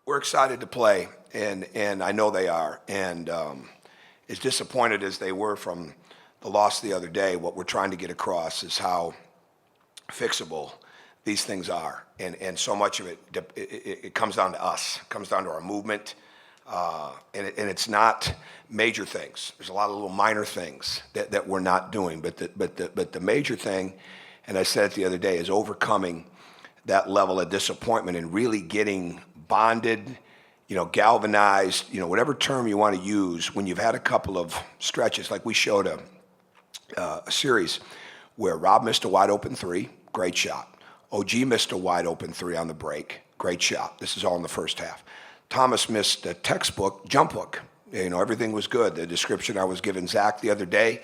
We're excited to play, and I know they are. And as disappointed as they were from the loss the other day, what we're trying to get across is how fixable these things are. And so much of it comes down to us. It comes down to our movement. And it's not major things. There's a lot of little minor things that we're not doing. But the major thing, and I said it the other day, is overcoming that level of disappointment and really getting bonded, galvanized, whatever term you want to use, when you've had a couple of stretches. Like we showed a series where Rob missed a wide open three, great shot. OG missed a wide open three on the break, great shot. This is all in the first half. Thomas missed a textbook jump hook. Everything was good. The description I was giving Zach the other day,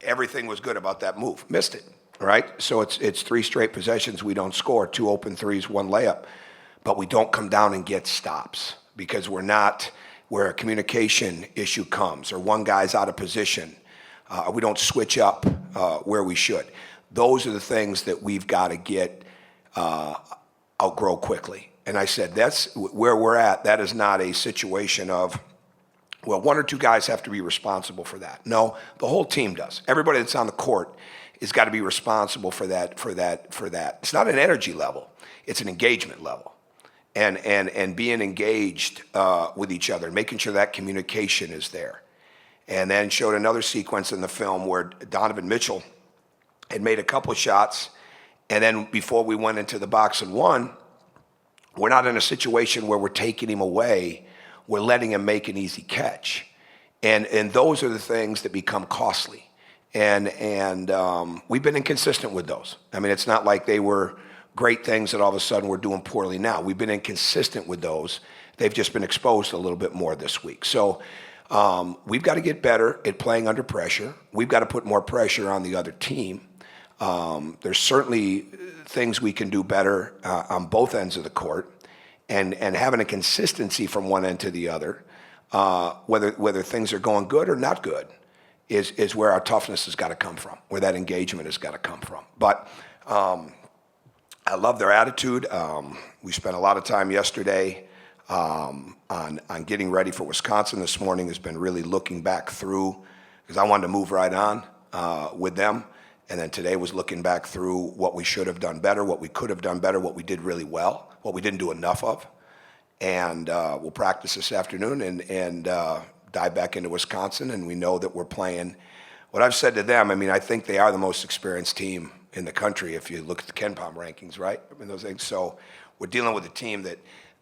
everything was good about that move. Missed it, right? So it's three straight possessions we don't score, two open threes, one layup. But we don't come down and get stops because we're not where a communication issue comes or one guy's out of position. We don't switch up where we should. Those are the things that we've got to get outgrow quickly. And I said, that's where we're at. That is not a situation of, well, one or two guys have to be responsible for that. No, the whole team does. Everybody that's on the court has got to be responsible for that. It's not an energy level. It's an engagement level. And being engaged with each other, making sure that communication is there. And then showed another sequence in the film where Donovan Mitchell had made a couple of shots, and then before we went into the box and won, we're not in a situation where we're taking him away. We're letting him make an easy catch. And those are the things that become costly. And we've been inconsistent with those. I mean, it's not like they were great things that all of a sudden we're doing poorly now. We've been inconsistent with those. They've just been exposed a little bit more this week. So we've got to get better at playing under pressure. We've got to put more pressure on the other team. There's certainly things we can do better on both ends of the court, and having a consistency from one end to the other, whether things are going good or not good, is where our toughness has got to come from, where that engagement has got to come from. But I love their attitude. We spent a lot of time yesterday on getting ready for Wisconsin. This morning has been really looking back through, because I wanted to move right on with them. And then today was looking back through what we should have done better, what we could have done better, what we did really well, what we didn't do enough of. And we'll practice this afternoon and dive back into Wisconsin. And we know that we're playing. What I've said to them, I think they are the most experienced team in the country if you look at the KenPom rankings, right? Those things. So we're dealing with a team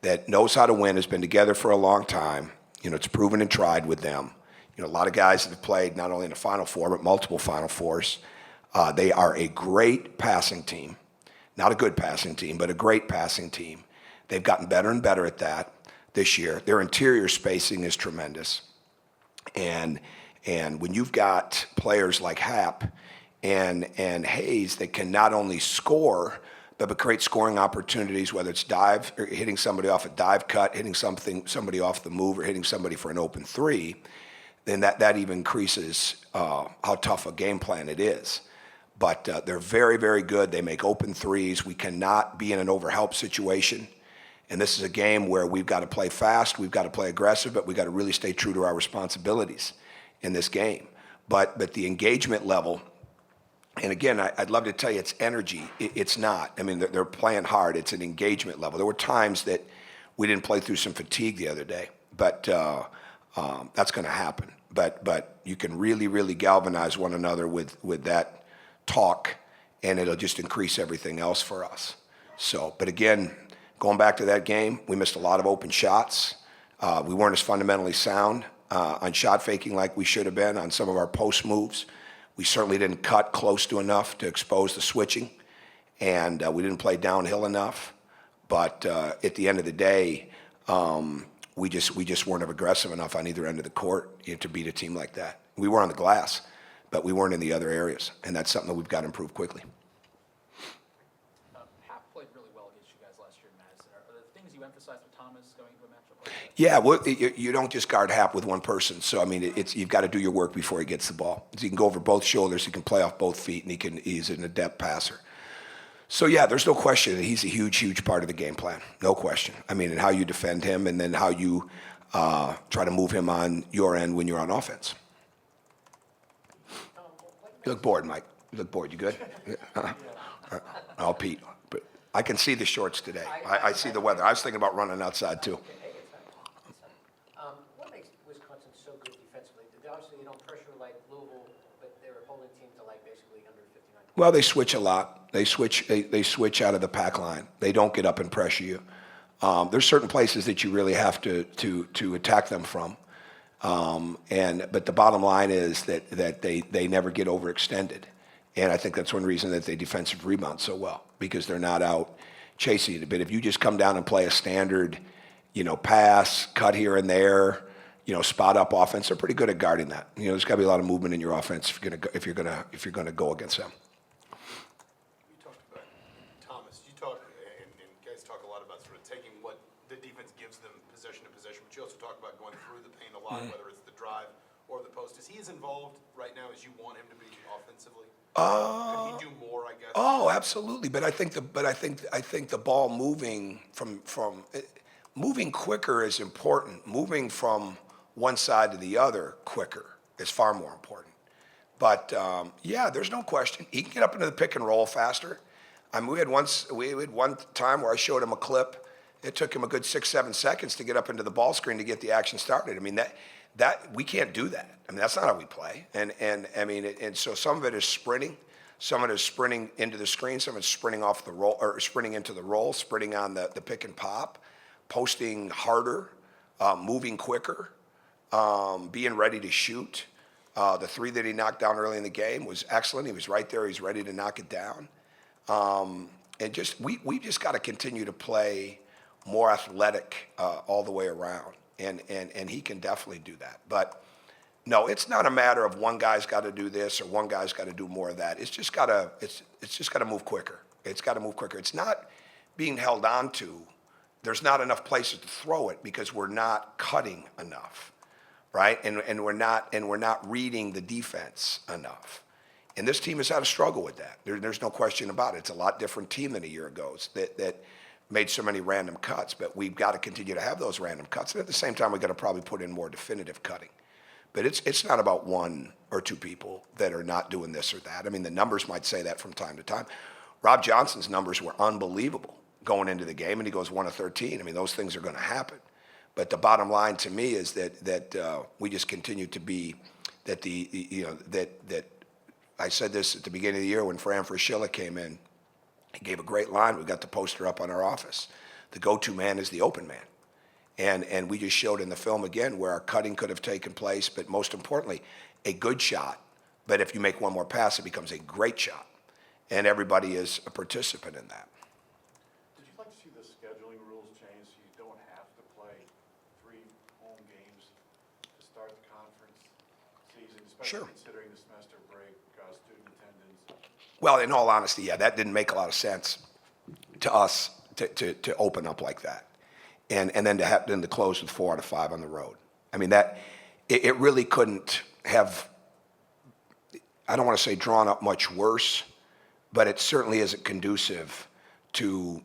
that knows how to win, has been together for a long time. It's proven and tried with them. A lot of guys that have played not only in the Final Four, but multiple Final Fours. They are a great passing team. Not a good passing team, but a great passing team. They've gotten better and better at that this year. Their interior spacing is tremendous. And when you've got players like Happ and Hayes that can not only score, but create scoring opportunities, whether it's dive or hitting somebody off a dive cut, hitting somebody off the move, or hitting somebody for an open three, then that even increases how tough a game plan it is. But they're very, very good. They make open threes. We cannot be in an overhelp situation. And this is a game where we've got to play fast, we've got to play aggressive, but we've got to really stay true to our responsibilities in this game. But the engagement level, and again, I'd love to tell you it's energy. It's not. They're playing hard. It's an engagement level. There were times that we didn't play through some fatigue the other day, but that's going to happen. But you can really, really galvanize one another with that talk, and it'll just increase everything else for us. So, but again, going back to that game, we missed a lot of open shots. We weren't as fundamentally sound on shot faking like we should have been on some of our post moves. We certainly didn't cut close to enough to expose the switching, and we didn't play downhill enough. But at the end of the day, we just weren't aggressive enough on either end of the court to beat a team like that. We were on the glass, but we weren't in the other areas, and that's something that we've got to improve quickly. Hap played really well against you guys last year in Madison. Are there things you emphasize with Thomas going into a matchup? Yeah, well, you don't just guard Hap with one person. So you've got to do your work before he gets the ball. He can go over both shoulders, he can play off both feet, and he's an adept passer. So yeah, there's no question that he's a huge, huge part of the game plan. No question. I mean, and how you defend him, and then how you try to move him on your end when you're on offense. You look bored, Mike. You look bored. You good? Oh, Pete. But I can see the shorts today. I see the weather. I was thinking about running outside too. What makes Wisconsin so good defensively? Obviously, they don't pressure like Louisville, but they're holding teams to like basically under 59. Well, they switch a lot. They switch out of the pack line. They don't get up and pressure you. There's certain places that you really have to attack them from. But the bottom line is that they never get overextended. And I think that's one reason that they defensive rebound so well, because they're not out chasing it. But if you just come down and play a standard, pass, cut here and there, spot up offense, they're pretty good at guarding that. There's got to be a lot of movement in your offense if you're gonna go against them. You talked about Thomas. You talk, and guys talk a lot about sort of taking what the defense gives them possession to possession, but you also talk about going through the paint a lot, whether it's the drive or the post. Is he as involved right now as you want him to be offensively? Could he do more, I guess? Oh, absolutely. But I think the ball moving moving quicker is important. Moving from one side to the other quicker is far more important. But yeah, there's no question he can get up into the pick and roll faster. I mean, we had one time where I showed him a clip. It took him a good 6-7 seconds to get up into the ball screen to get the action started. I mean, that we can't do that. I mean, that's not how we play. And I mean, and so some of it is sprinting, some of it is sprinting into the screen, some of it's sprinting off the roll or sprinting into the roll, sprinting on the pick and pop, posting harder, moving quicker, being ready to shoot. The three that he knocked down early in the game was excellent. He was right there. He's ready to knock it down. And just we just got to continue to play more athletic all the way around. And he can definitely do that. But no, it's not a matter of one guy's got to do this or one guy's got to do more of that. It's just got to move quicker. It's got to move quicker. It's not being held on to. There's not enough places to throw it because we're not cutting enough, right? And we're not reading the defense enough. And this team has had a struggle with that. There's no question about it. It's a lot different team than a year ago that made so many random cuts, but we've got to continue to have those random cuts. And at the same time, we've got to probably put in more definitive cutting. But it's not about one or two people that are not doing this or that. I mean, the numbers might say that from time to time. Rob Johnson's numbers were unbelievable going into the game, and he goes 1 of 13. I mean, those things are going to happen. But the bottom line to me is that we just continue to be that I said this at the beginning of the year when Fran Fraschilla came in. He gave a great line. We got the poster up on our office. The go-to man is the open man. And we just showed in the film again where our cutting could have taken place, but most importantly, a good shot. But if you make one more pass, it becomes a great shot. And everybody is a participant in that. Did you like to see the scheduling rules change so you don't have to play 3 home games to start the conference season, especially Sure. considering the semester break, student attendance? Well, in all honesty, yeah, that didn't make a lot of sense to us to open up like that. And then to have to close with 4 out of 5 on the road. I mean, it really couldn't have, I don't want to say drawn up much worse, but it certainly isn't conducive to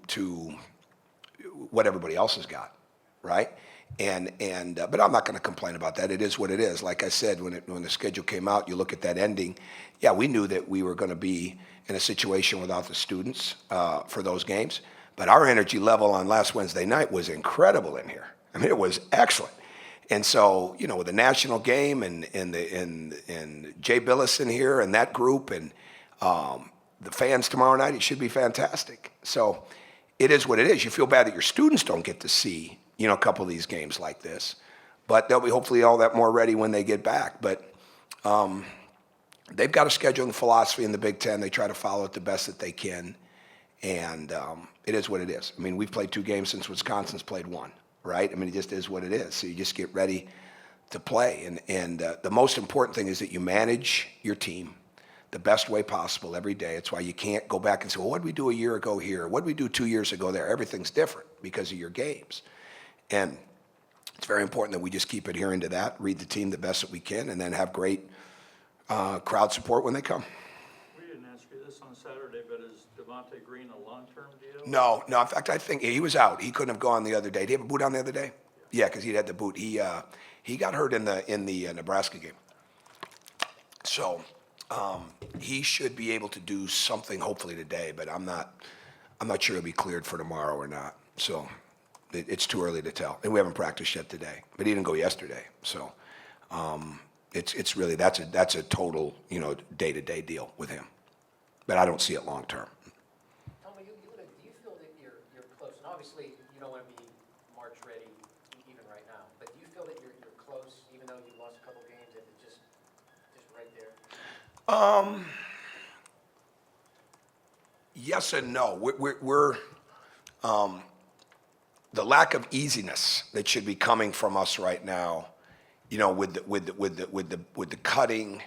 what everybody else has got, right? But I'm not going to complain about that. It is what it is. Like I said, when the schedule came out, you look at that ending. Yeah, we knew that we were going to be in a situation without the students for those games. But our energy level on last Wednesday night was incredible in here. I mean, it was excellent. And so, with the national game and Jay Billis in here and that group and the fans tomorrow night, it should be fantastic. So it is what it is. You feel bad that your students don't get to see, a couple of these games like this. But they'll be hopefully all that more ready when they get back. But they've got a scheduling philosophy in the Big Ten. They try to follow it the best that they can. And it is what it is. I mean, we've played 2 games since Wisconsin's played 1, right? I mean, it just is what it is. So you just get ready to play. And the most important thing is that you manage your team the best way possible every day. It's why you can't go back and say, well, what did we do a year ago here? What did we do 2 years ago there? Everything's different because of your games. And it's very important that we just keep adhering to that, read the team the best that we can, and then have great crowd support when they come. We didn't ask you this on Saturday, but is Devon Devontae Green a long-term deal? No. In fact, I think he was out. He couldn't have gone the other day. Did he have a boot on the other day? Yeah, because he had the boot. He got hurt in the Nebraska game. So he should be able to do something hopefully today, but I'm not sure he'll be cleared for tomorrow or not. So it's too early to tell. And we haven't practiced yet today, but he didn't go yesterday. So it's really that's a total day-to-day deal with him. But I don't see it long term. Tommy, do you feel that you're close? And obviously, you don't want to be March ready even right now. But do you feel that you're close, even though you lost a couple games, that it's just right there? Yes and no. We're the lack of easiness that should be coming from us right now, with the cutting,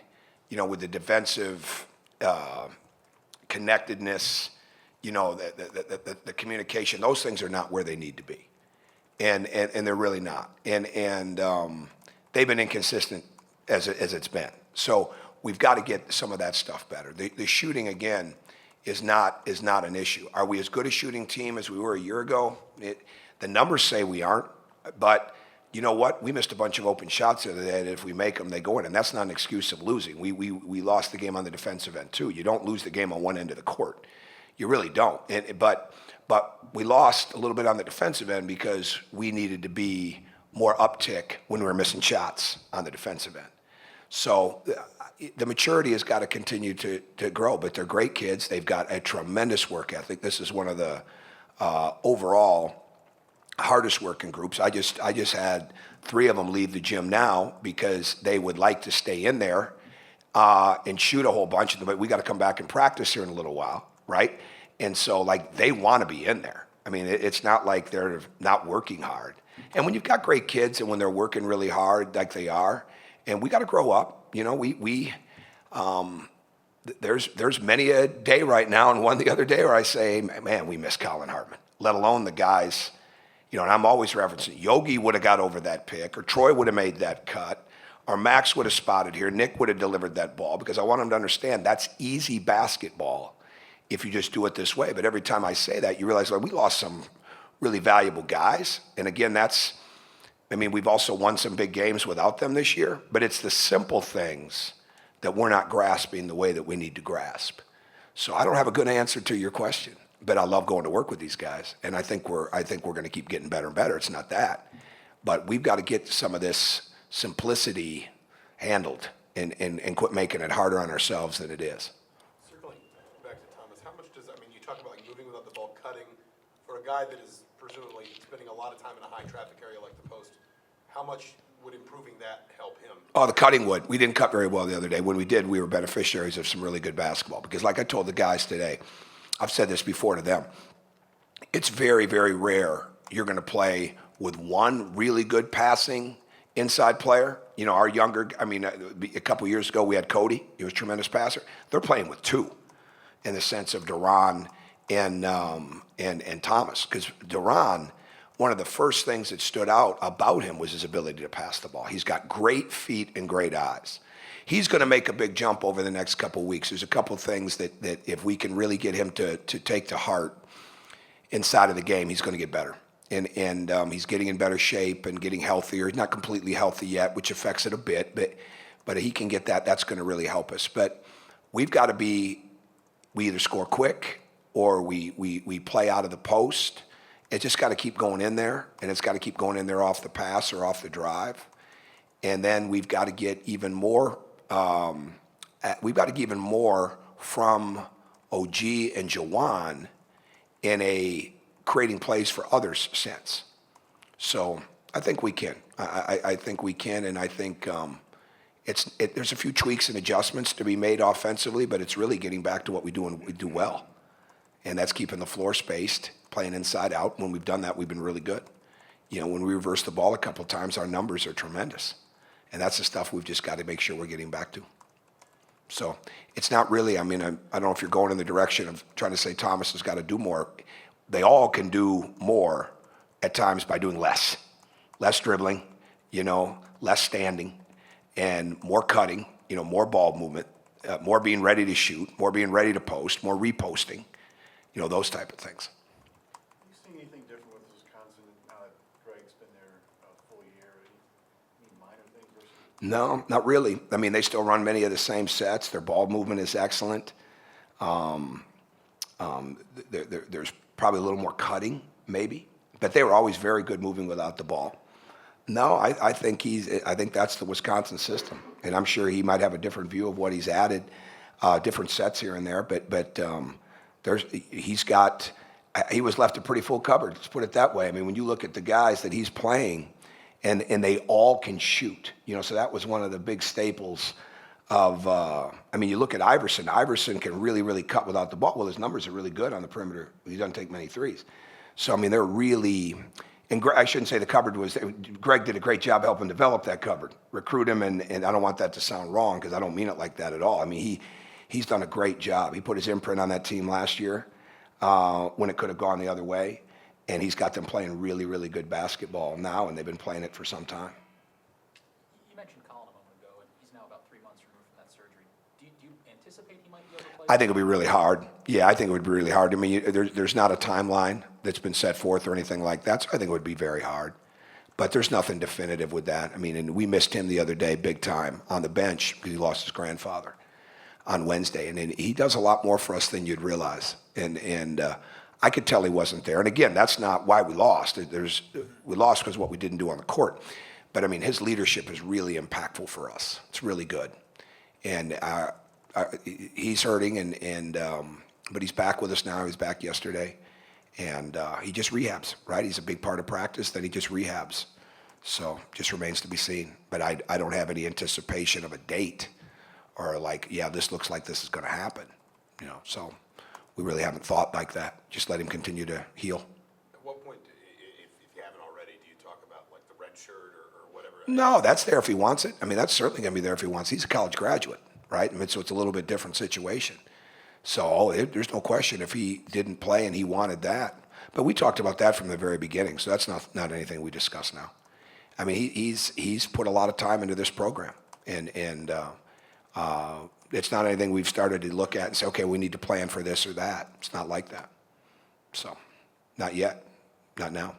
with the defensive connectedness, the communication. Those things are not where they need to be, and they're really not. And they've been inconsistent as it's been. So we've got to get some of that stuff better. The shooting again is not an issue. Are we as good a shooting team as we were a year ago? The numbers say we aren't, but you know what? We missed a bunch of open shots the other day, and if we make them, they go in, and that's not an excuse of losing. We lost the game on the defensive end too. You don't lose the game on one end of the court. You really don't. But we lost a little bit on the defensive end because we needed to be more uptick when we were missing shots on the defensive end. So the maturity has got to continue to grow, but they're great kids. They've got a tremendous work ethic. This is one of the overall hardest working groups. I just had 3 of them leave the gym now because they would like to stay in there and shoot a whole bunch of them, but we got to come back and practice here in a little while, right? And so they want to be in there. I mean, it's not like they're not working hard. And when you've got great kids and when they're working really hard like they are, and we got to grow up, there's many a day right now and one the other day where I say, man, we miss Colin Hartman, let alone the guys. And I'm always referencing Yogi would have got over that pick, or Troy would have made that cut, or Max would have spotted here, Nick would have delivered that ball, because I want them to understand that's easy basketball if you just do it this way. But every time I say that, you realize we lost some really valuable guys. And again, we've also won some big games without them this year, but it's the simple things that we're not grasping the way that we need to grasp. So I don't have a good answer to your question. But I love going to work with these guys, and I think we're going to keep getting better and better. It's not that, but we've got to get some of this simplicity handled and quit making it harder on ourselves than it is. Circling back to Thomas, how much you talk about moving without the ball, cutting, for a guy that is presumably spending a lot of time in a high traffic area like the post, how much would improving that help him? Oh, the cutting would. We didn't cut very well the other day. When we did, we were beneficiaries of some really good basketball, because like I told the guys today, I've said this before to them, it's very, very rare you're going to play with one really good passing inside player. Our younger, a couple years ago we had Cody. He was a tremendous passer. They're playing with 2 in the sense of Duran and Thomas. Because Duran, one of the first things that stood out about him was his ability to pass the ball. He's got great feet and great eyes. He's going to make a big jump over the next couple of weeks. There's a couple of things that if we can really get him to take to heart inside of the game, he's going to get better. And he's getting in better shape and getting healthier. He's not completely healthy yet, which affects it a bit, but he can get that. That's going to really help us. But we've got to we either score quick or we play out of the post. It's just got to keep going in there, and it's got to keep going in there off the pass or off the drive. And then we've got to get even more. We've got to get even more from OG and Jawan in a creating plays for others sense. So I think we can. I think we can, and I think there's a few tweaks and adjustments to be made offensively, but it's really getting back to what we do and we do well, and that's keeping the floor spaced, playing inside out. When we've done that, we've been really good. When we reverse the ball a couple times, our numbers are tremendous. And that's the stuff we've just got to make sure we're getting back to. So it's not really, I don't know if you're going in the direction of trying to say Thomas has got to do more. They all can do more at times by doing less. Less dribbling, less standing, and more cutting, more ball movement, more being ready to shoot, more being ready to post, more reposting. those type of things. Are you seeing anything different with Wisconsin now that Greg's been there a full year? Any minor things versus? No, not really. I mean, they still run many of the same sets. Their ball movement is excellent. There's probably a little more cutting, maybe, but they were always very good moving without the ball. No, I think that's the Wisconsin system, and I'm sure he might have a different view of what he's added, different sets here and there. But he was left a pretty full cupboard. Let's put it that way. I mean, when you look at the guys that he's playing, and they all can shoot, so that was one of the big staples of. I mean, you look at Iverson. Iverson can really cut without the ball. Well, his numbers are really good on the perimeter. He doesn't take many threes. So I mean, they're really. And I shouldn't say the cupboard was. Greg did a great job helping develop that cupboard, recruit him, and I don't want that to sound wrong because I don't mean it like that at all. I mean, he's done a great job. He put his imprint on that team last year when it could have gone the other way, and he's got them playing really good basketball now, and they've been playing it for some time. You mentioned Colin a moment ago, and he's now about 3 months removed from that surgery. Do you anticipate he might be able to play? I think it'll be really hard. Yeah, I think it would be really hard. I mean, there's not a timeline that's been set forth or anything like that, so I think it would be very hard. But there's nothing definitive with that. I mean, and we missed him the other day big time on the bench because he lost his grandfather on Wednesday. And he does a lot more for us than you'd realize. And I could tell he wasn't there. And again, that's not why we lost. We lost because of what we didn't do on the court. But I mean, his leadership is really impactful for us. It's really good. And he's hurting, but he's back with us now. He was back yesterday. And he just rehabs, right? He's a big part of practice, then he just rehabs. So just remains to be seen. But I don't have any anticipation of a date or like, yeah, this looks like this is going to happen. So we really haven't thought like that. Just let him continue to heal. At what point, if you haven't already, do you talk about like the red shirt or whatever? No, that's there if he wants it. I mean, that's certainly going to be there if he wants it. He's a college graduate, right? I mean, so it's a little bit different situation. So there's no question if he didn't play and he wanted that. But we talked about that from the very beginning, so that's not anything we discuss now. I mean, he's put a lot of time into this program, and it's not anything we've started to look at and say, okay, we need to plan for this or that. It's not like that. So, not yet, not now.